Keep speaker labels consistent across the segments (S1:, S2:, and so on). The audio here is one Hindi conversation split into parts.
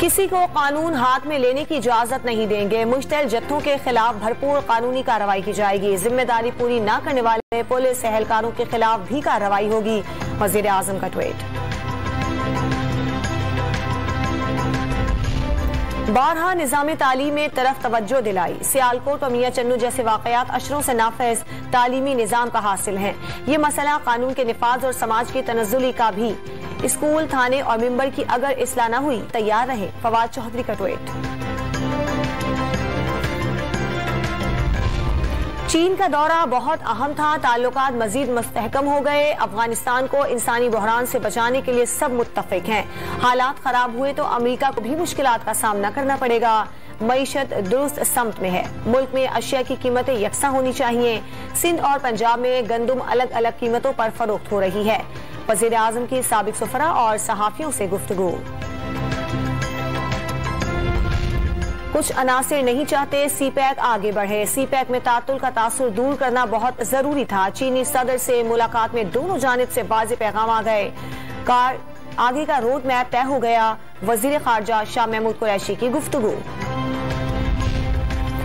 S1: किसी को कानून हाथ में लेने की इजाजत नहीं देंगे। मुश्तल जत्थों के खिलाफ भरपूर कानूनी कार्रवाई की जाएगी। जिम्मेदारी पूरी न करने वाले पुलिस एहलकारों के खिलाफ भी कार्रवाई होगी। वजीर आजम का ट्वीट। बारहा निज़ाम तालीम में तरफ तवज्जो दिलाई। सियालकोट और मियां चन्नू जैसे वाकयात अशरों से नाफिज तालीमी निज़ाम का हासिल है। ये मसला कानून के निफाज और समाज की तनज़्ज़ुली का भी। स्कूल, थाने और मिंबर की अगर इस्लाह न हुई तैयार रहे। फवाद चौधरी का ट्वीट। चीन का दौरा बहुत अहम था। ताल्लुकात मजीद मुस्तहकम हो गए। अफगानिस्तान को इंसानी बहरान से बचाने के लिए सब मुत्तफिक हैं। हालात खराब हुए तो अमेरिका को भी मुश्किलात का सामना करना पड़ेगा। मईशत दुरुस्त समत में है। मुल्क में अशिया की कीमतें यकसा होनी चाहिए। सिंध और पंजाब में गंदुम अलग अलग कीमतों पर फरोख्त हो रही है। वज़ीर आज़म की साबिक सफरा और सहाफियों से गुफ्तगू। कुछ अनासिर नहीं चाहते सीपैक आगे बढ़े। सीपैक में तातुल का तासुर दूर करना बहुत जरूरी था। चीनी सदर से मुलाकात में दोनों जानिब से वाज़ेह पैगाम आ गए। आगे का रोड मैप तय हो गया। वजीर खारजा शाह महमूद कुरैशी की गुफ्तगू।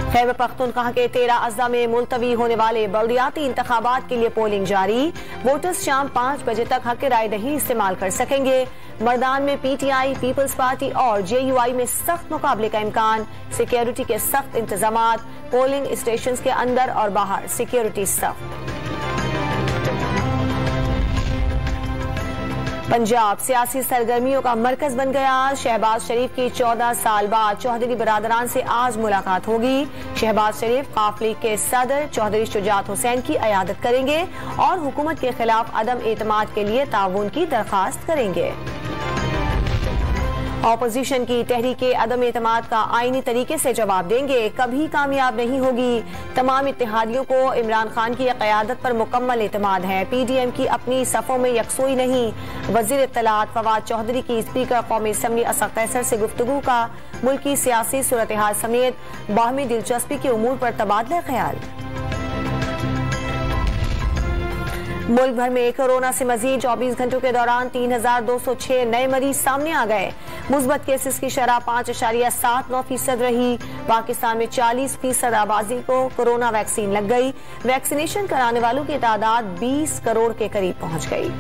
S1: खैबर पख्तूनख्वा के 13 अज़ला में मुलतवी होने वाले बल्दियाती इंतखाबात के लिए पोलिंग जारी। वोटर्स शाम 5 बजे तक हक राय दही इस्तेमाल कर सकेंगे। मर्दान में PTI, पीपल्स पार्टी और JUI में सख्त मुकाबले का इम्कान। सिक्योरिटी के सख्त इंतजामात। पोलिंग स्टेशन के अंदर और बाहर सिक्योरिटी सख्त। पंजाब सियासी सरगर्मियों का मरकज बन गया। शहबाज शरीफ की 14 साल बाद चौधरी बरादरान से आज मुलाकात होगी। शहबाज शरीफ काफ लीग के सदर चौधरी शुजात हुसैन की अयादत करेंगे और हुकूमत के खिलाफ अदम एतमाद के लिए ताउन की दरखास्त करेंगे। ऑपोजिशन की तहरीके अदम एतमाद का आईनी तरीके से जवाब देंगे। कभी कामयाब नहीं होगी। तमाम इत्तेहादियों को इमरान खान की क़यादत पर मुकम्मल एतमाद है। PDM की अपनी सफ़ों में यकसोई नहीं। वज़ीर इत्तलात फवाद चौधरी की स्पीकर कौमी असम्बली असद कैसर से गुफ्तगू का। मुल्की सियासी सूरत हाल समेत बाहमी दिलचस्पी के उमूर पर तबादला ख्याल। मुल्क भर में कोरोना से मजीद 24 घंटों के दौरान 3206 नए मरीज सामने आ गए। मुस्बत केसेस की शरह 5.79% रही। पाकिस्तान में 40% आबादी को कोरोना वैक्सीन लग गई। वैक्सीनेशन कराने वालों की तादाद 20 करोड़ के करीब पहुंच गई।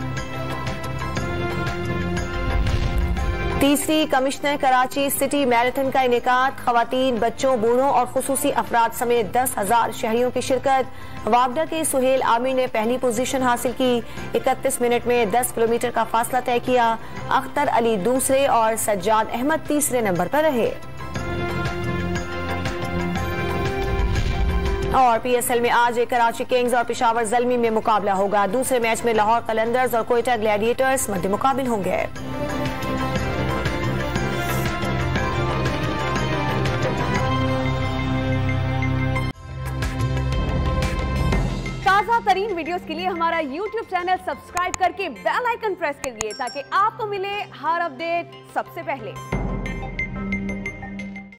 S1: तीसरी कमिश्नर कराची सिटी मैराथन का इनेकाद। खवातीन, बच्चों, बूढ़ों और खुसूसी अफराद समेत 10,000 शहरियों की शिरकत। वावडा के सुहेल आमिर ने पहली पोजीशन हासिल की। 31 मिनट में 10 किलोमीटर का फासला तय किया। अख्तर अली दूसरे और सज्जाद अहमद तीसरे नंबर पर रहे। और PSL में आज एक कराची किंग्स और पेशावर ज़ल्मी में मुकाबला होगा। दूसरे मैच में लाहौर कलंदर्स और कोयटा ग्लैडिएटर्स मध्य मुकाबिल होंगे।
S2: ताज़ा तरीन वीडियोस के लिए हमारा YouTube चैनल सब्सक्राइब करके बेल आइकन प्रेस करिए ताकि आपको मिले हर अपडेट सबसे पहले।